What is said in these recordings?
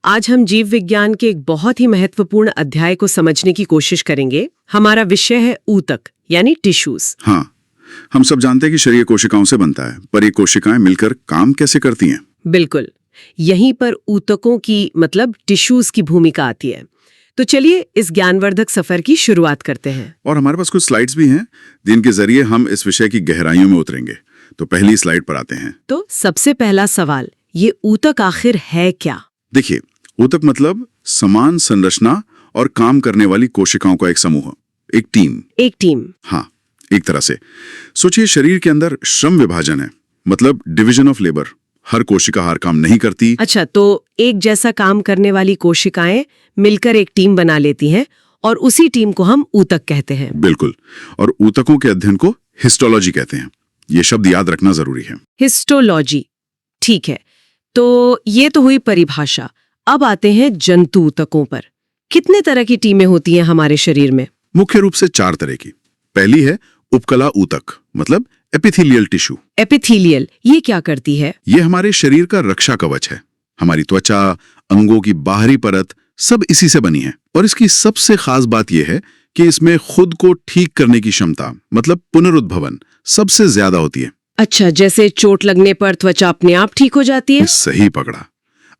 आज हम जीव विज्ञान के एक बहुत ही महत्वपूर्ण अध्याय को समझने की कोशिश करेंगे। हमारा विषय है ऊतक यानी टिश्यूज। हाँ, हम सब जानते हैं कि शरीर कोशिकाओं से बनता है, पर ये कोशिकाएं मिलकर काम कैसे करती हैं? बिल्कुल, यहीं पर ऊतकों की मतलब टिश्यूज की भूमिका आती है। तो चलिए इस ज्ञानवर्धक सफर की शुरुआत करते हैं। और हमारे पास कुछ स्लाइड्स भी हैं जिनके जरिए हम इस विषय की गहराइयों में उतरेंगे। तो पहली स्लाइड पर आते हैं। तो सबसे पहला सवाल, ये ऊतक आखिर है क्या? देखिए, ऊतक मतलब समान संरचना और काम करने वाली कोशिकाओं का एक समूह, एक टीम। एक टीम? हाँ, एक तरह से सोचिए शरीर के अंदर श्रम विभाजन है, मतलब डिवीजन ऑफ लेबर। हर कोशिका हर काम नहीं करती। अच्छा, तो एक जैसा काम करने वाली कोशिकाएं मिलकर एक टीम बना लेती हैं और उसी टीम को हम ऊतक कहते हैं। बिल्कुल, और ऊतकों के अध्ययन को हिस्टोलॉजी कहते हैं। ये शब्द याद रखना जरूरी है। हिस्टोलॉजी, ठीक है। तो ये तो हुई परिभाषा। अब आते हैं जंतु ऊतकों पर। कितने तरह की टीमें होती हैं हमारे शरीर में? मुख्य रूप से 4 तरह की। पहली है उपकला ऊतक, मतलब एपिथेलियल टिश्यू। एपिथेलियल, ये क्या करती है? ये हमारे शरीर का रक्षा कवच है। हमारी त्वचा, अंगों की बाहरी परत सब इसी से बनी है। और इसकी सबसे खास बात यह है कि इसमें खुद को ठीक करने की क्षमता, मतलब पुनरुद्भवन, सबसे ज्यादा होती है। अच्छा, जैसे चोट लगने पर त्वचा अपने आप ठीक हो जाती है? सही पकड़ा।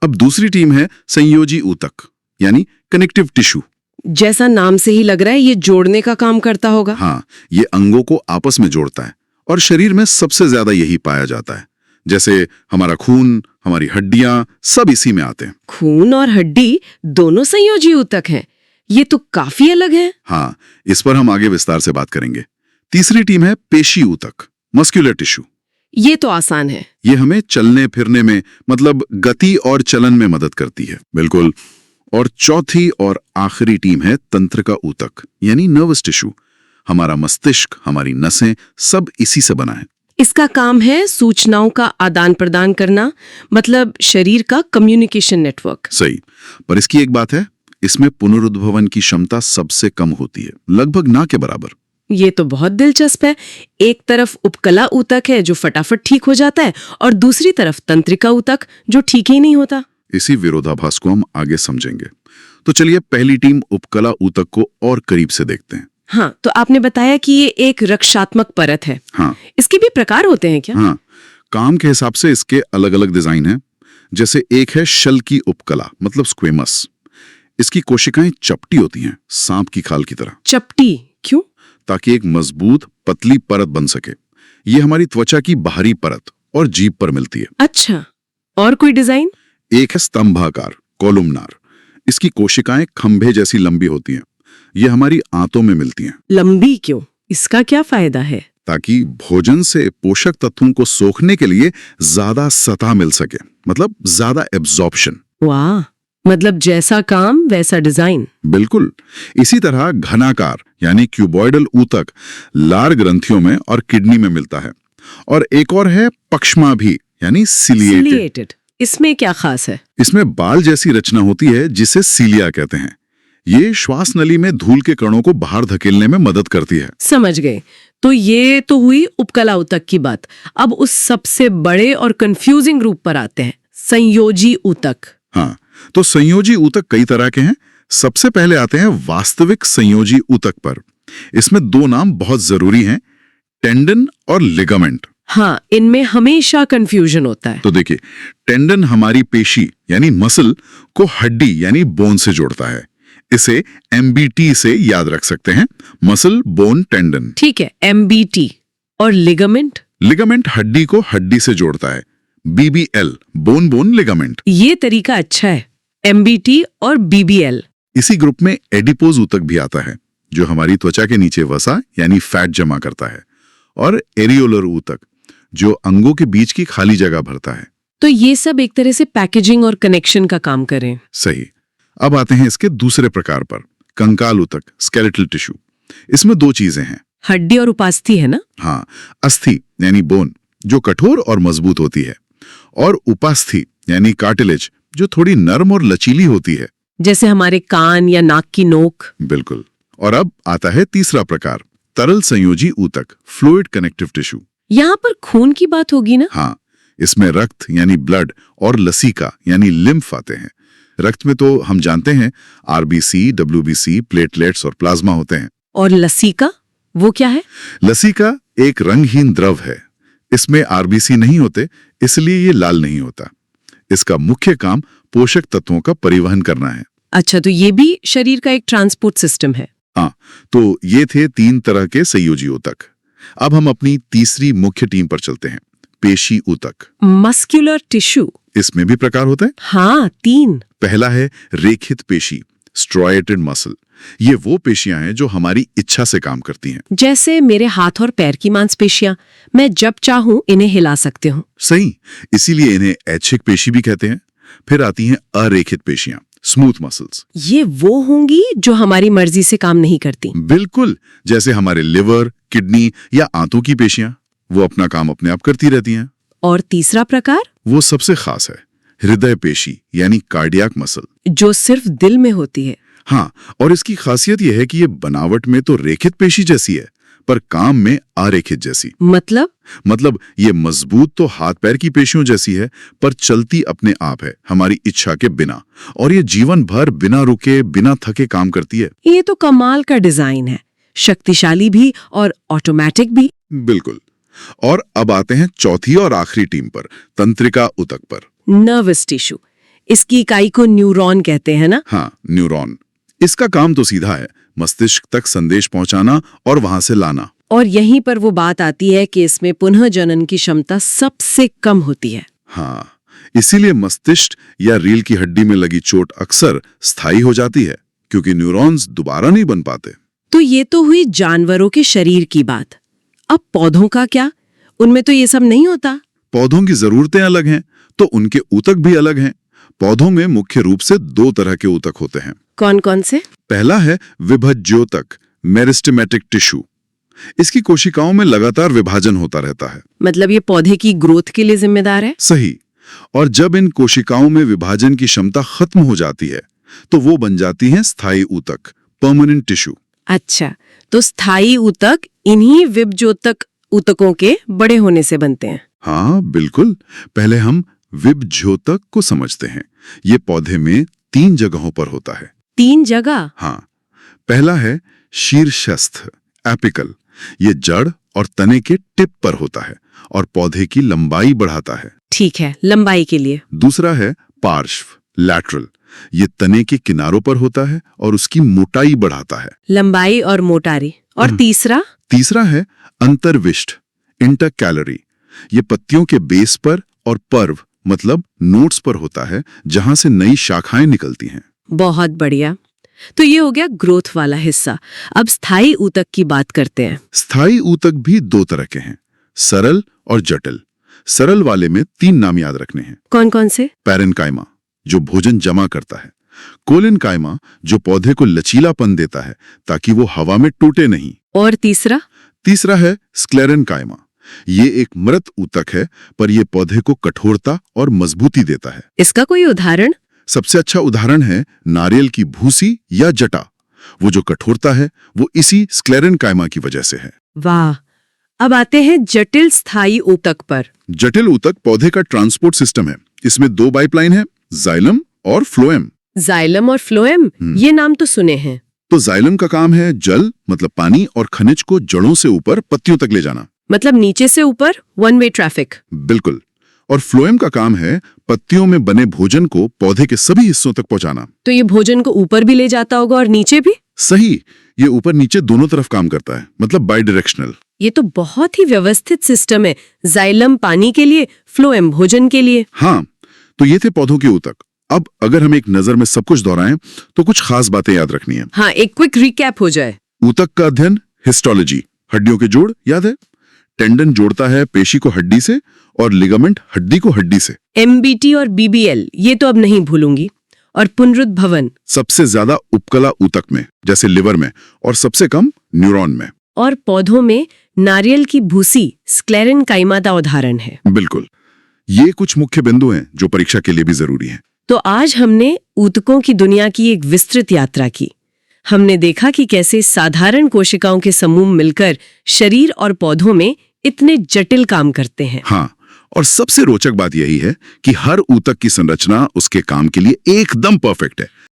अब दूसरी टीम है संयोजी ऊतक, यानी कनेक्टिव टिश्यू। जैसा नाम से ही लग रहा है ये जोड़ने का काम करता होगा। हाँ, ये अंगों को आपस में जोड़ता है और शरीर में सबसे ज्यादा यही पाया जाता है। जैसे हमारा खून, हमारी हड्डियां, सब इसी में आते हैं। खून और हड्डी दोनों संयोजी ऊतक हैं। ये तो काफी अलग है। हाँ, इस पर हम आगे विस्तार से बात करेंगे। तीसरी टीम है पेशी ऊतक, मस्कुलर टिश्यू। ये तो आसान है। ये हमें चलने फिरने में, मतलब गति और चलन में मदद करती है। बिल्कुल। और चौथी और आखिरी टीम है तंत्रिका ऊतक, यानी नर्वस टिश्यू। हमारा मस्तिष्क, हमारी नसें, सब इसी से बना है। इसका काम है सूचनाओं का आदान प्रदान करना, मतलब शरीर का कम्युनिकेशन नेटवर्क। सही, पर इसकी एक बात है, इसमें पुनरुद्भवन की क्षमता सबसे कम होती है, लगभग ना के बराबर। ये तो बहुत दिलचस्प है। एक तरफ उपकला ऊतक है जो फटाफट ठीक हो जाता है और दूसरी तरफ तंत्रिका ऊतक जो ठीक ही नहीं होता। इसी विरोधाभास को हम आगे समझेंगे। तो चलिए पहली टीम उपकला ऊतक को और करीब से देखते हैं। हाँ, तो आपने बताया कि ये एक रक्षात्मक परत है। हाँ, इसके भी प्रकार होते हैं क्या? हाँ, काम के हिसाब से इसके अलग अलग डिजाइन हैं। जैसे एक है शल की उपकला, मतलब स्क्वेमस। इसकी कोशिकाएं चपटी होती हैं, सांप की खाल की तरह। चपटी क्यों? ताकि एक मजबूत पतली परत बन सके। ये हमारी त्वचा की बाहरी परत और जीभ पर मिलती है। अच्छा, और कोई डिजाइन? एक है स्तंभाकार, कोलुमनार। इसकी कोशिकाएं खंभे जैसी लंबी होती हैं। ये हमारी आंतों में मिलती हैं। लंबी क्यों? इसका क्या फायदा है? ताकि भोजन से पोषक तत्वों को सोखने के लिए ज्यादा सतह मिल सके, मतलब ज्यादा एब्जॉर्प्शन। वाह, मतलब जैसा काम वैसा डिजाइन। बिल्कुल। इसी तरह घनाकार यानी क्यूबॉइडल ऊतक लार ग्रंथियों में और किडनी में मिलता है। और एक और है पक्षमाभी यानी सिलिएटेड। इसमें क्या खास है? इसमें बाल जैसी रचना होती है जिसे सीलिया कहते हैं। ये श्वास नली में धूल के कणों को बाहर धकेलने में मदद करती है। समझ गए। तो ये तो हुई उपकला ऊतक की बात। अब उस सबसे बड़े और कंफ्यूजिंग रूप पर आते हैं, संयोजी ऊतक। हाँ, तो संयोजी ऊतक कई तरह के हैं। सबसे पहले आते हैं वास्तविक संयोजी ऊतक पर। इसमें 2 नाम बहुत जरूरी हैं, टेंडन और लिगामेंट। हाँ, इनमें हमेशा कंफ्यूजन होता है। तो देखिए, टेंडन हमारी पेशी यानी मसल को हड्डी यानी बोन से जोड़ता है। इसे MBT से याद रख सकते हैं, मसल बोन टेंडन। ठीक है, MBT। और लिगामेंट? लिगामेंट हड्डी को हड्डी से जोड़ता है, BBL, बोन बोन लिगामेंट। ये तरीका अच्छा है, MBT और BBL। इसी ग्रुप में एडिपोज ऊतक भी आता है, जो हमारी त्वचा के नीचे वसा यानी फैट जमा करता है। और एरियोलर ऊतक, जो अंगों के बीच की खाली जगह भरता है। तो ये सब एक तरह से पैकेजिंग और कनेक्शन का काम करें। सही। अब आते हैं इसके दूसरे प्रकार पर, कंकाल ऊतक, स्केलेटल टिश्यू। इसमें 2 चीजें हैं, हड्डी और उपास्थि है ना? हाँ, अस्थि यानी बोन जो कठोर और मजबूत होती है, और उपास्थि यानी कार्टिलेज जो थोड़ी नरम और लचीली होती है, जैसे हमारे कान या नाक की नोक। बिल्कुल। और अब आता है तीसरा प्रकार, तरल संयोजी ऊतक, फ्लूइड कनेक्टिव टिश्यू। यहाँ पर खून की बात होगी ना? हाँ, इसमें रक्त यानी ब्लड और लसीका यानी लिम्फ आते हैं। रक्त में तो हम जानते हैं आरबीसी, डब्ल्यूबीसी, प्लेटलेट्स और प्लाज्मा होते हैं। और लसीका, वो क्या है? लसीका एक रंगहीन द्रव है। इसमें आरबीसी नहीं होते, इसलिए ये लाल नहीं होता। इसका मुख्य काम पोषक तत्वों का परिवहन करना है। अच्छा, तो ये भी शरीर का एक ट्रांसपोर्ट सिस्टम है। हाँ, तो ये थे 3 तरह के संयोजी ऊतक। अब हम अपनी तीसरी मुख्य टीम पर चलते हैं, पेशी ऊतक। Muscular tissue. इसमें भी प्रकार होते हैं। हाँ, 3। पहला है रेखित पेशी, स्ट्रॉयटेड मसल। ये वो पेशियां हैं जो हमारी इच्छा से काम करती हैं। जैसे मेरे हाथ और पैर की मांसपेशियां, मैं जब चाहूं इन्हें हिला सकती हूँ। सही, इसीलिए इन्हें ऐच्छिक पेशी भी कहते हैं। फिर आती हैं अरेखित पेशियां, स्मूथ मसल्स। ये वो होंगी जो हमारी मर्जी से काम नहीं करती। बिल्कुल, जैसे हमारे लिवर, किडनी या आंतों की पेशियां, वो अपना काम अपने आप करती रहती हैं। और तीसरा प्रकार, वो सबसे खास है, हृदय पेशी यानी कार्डियक मसल, जो सिर्फ दिल में होती है। हाँ, और इसकी खासियत यह है कि ये बनावट में तो रेखित पेशी जैसी है, पर काम में अरेखित जैसी। मतलब ये मजबूत तो हाथ पैर की पेशियों जैसी है, पर चलती अपने आप है, हमारी इच्छा के बिना। और ये जीवन भर बिना रुके, बिना थके काम करती है। ये तो कमाल का डिजाइन है, शक्तिशाली भी और ऑटोमेटिक भी। बिल्कुल। और अब आते हैं चौथी और आखिरी टीम पर, तंत्रिका ऊतक पर। Nervous tissue. इसकी इकाई को न्यूरॉन कहते हैं ना? हाँ, न्यूरॉन। इसका काम तो सीधा है, मस्तिष्क तक संदेश पहुंचाना और वहां से लाना। और यहीं पर वो बात आती है कि इसमें पुनः जनन की क्षमता सबसे कम होती है। हाँ, इसीलिए मस्तिष्क या रीढ़ की हड्डी में लगी चोट अक्सर स्थायी हो जाती है, क्योंकि न्यूरॉन्स दोबारा नहीं बन पाते। तो ये तो हुई जानवरों के शरीर की बात। अब पौधों का क्या? उनमें तो ये सब नहीं होता। पौधों की जरूरतें अलग हैं, तो उनके ऊतक भी अलग हैं। पौधों में मुख्य रूप से 2 तरह के ऊतक होते हैं। कौन कौन से? पहला है विभज्योतक, मेरिस्टेमेटिक टिश्यू। इसकी कोशिकाओं में लगातार विभाजन होता रहता है। मतलब ये पौधे की ग्रोथ के लिए जिम्मेदार है? सही। और जब इन कोशिकाओं में विभाजन की क्षमता खत्म हो जाती है, तो वो बन जाती हैं स्थायी ऊतक, परमानेंट टिश्यू। अच्छा, तो स्थायी ऊतक इन्हीं विभज्योतक ऊतकों के बड़े होने से बनते हैं। हाँ, बिल्कुल। पहले हम विभज्योतक को समझते हैं। ये पौधे में 3 जगहों पर होता है। 3 जगह? हाँ, पहला है शीर्षस्थ, एपिकल। ये जड़ और तने के टिप पर होता है और पौधे की लंबाई बढ़ाता है। ठीक है, लंबाई के लिए। दूसरा है पार्श्व, लैटरल। ये तने के किनारों पर होता है और उसकी मोटाई बढ़ाता है। लंबाई और मोटाई। और तीसरा है अंतर्विष्ट, इंटरकैलरी। ये पत्तियों के बेस पर और पर्व मतलब नोट्स पर होता है, जहां से नई शाखाएं निकलती हैं। बहुत बढ़िया। तो ये हो गया ग्रोथ वाला हिस्सा। अब स्थायी ऊतक की बात करते हैं। स्थायी ऊतक भी 2 तरह के हैं, सरल और जटिल। सरल वाले में 3 नाम याद रखने हैं। कौन कौन से? पैरेन्काइमा, जो भोजन जमा करता है। कोलेनकाइमा, जो पौधे को लचीलापन देता है ताकि वो हवा में टूटे नहीं। और तीसरा है स्क्लेरेनकाइमा। ये एक मृत ऊतक है, पर यह पौधे को कठोरता और मजबूती देता है। इसका कोई उदाहरण? सबसे अच्छा उदाहरण है नारियल की भूसी या जटा। वो जो कठोरता है, वो इसी स्क्लेरेनकाइमा की वजह से है। वाह। अब आते हैं जटिल स्थायी ऊतक पर। जटिल ऊतक पौधे का ट्रांसपोर्ट सिस्टम है। इसमें 2 पाइपलाइन है, जाइलम और फ्लोएम। जाइलम और फ्लोएम, ये नाम तो सुने हैं। तो जाइलम का काम है जल मतलब पानी और खनिज को जड़ों से ऊपर पत्तियों तक ले जाना। मतलब नीचे से ऊपर, 1 वे ट्रैफिक। बिल्कुल। और फ्लोएम का काम है पत्तियों में बने भोजन को पौधे के सभी हिस्सों तक पहुंचाना। तो ये भोजन को ऊपर भी ले जाता होगा और नीचे भी? सही, ये ऊपर नीचे दोनों तरफ काम करता है, मतलब बाई डायरेक्शनल। ये तो बहुत ही व्यवस्थित सिस्टम है। जाइलम पानी के लिए, फ्लोएम भोजन के लिए। हाँ, तो ये थे पौधों के ऊतक। अब अगर हम एक नजर में सब कुछ दोहराएं तो कुछ खास बातें याद रखनी है। हाँ, एक क्विक रिकैप हो जाए। ऊतक का अध्ययन, हिस्टोलॉजी, हड्डियों के जोड़ याद है। टेंडन जोड़ता है पेशी को हड्डी से और लिगामेंट हड्डी को हड्डी से। MBT और BBL, ये तो अब नहीं भूलूंगी। और पुनरुद्भवन सबसे ज्यादा उपकला ऊतक में, जैसे लिवर में, और सबसे कम न्यूरॉन में। और पौधों में नारियल की भूसी, स्क्लेरेनकाइमा का उदाहरण है। बिल्कुल। ये कुछ मुख्य बिंदु हैं जो परीक्षा के लिए भी जरूरी हैं। तो आज हमने ऊतकों की दुनिया की एक विस्तृत यात्रा की। हमने देखा कि कैसे साधारण कोशिकाओं के समूह मिलकर शरीर और पौधों में इतने जटिल काम करते हैं। हाँ, और सबसे रोचक बात यही है कि हर ऊतक की संरचना उसके काम के लिए एकदम परफेक्ट है।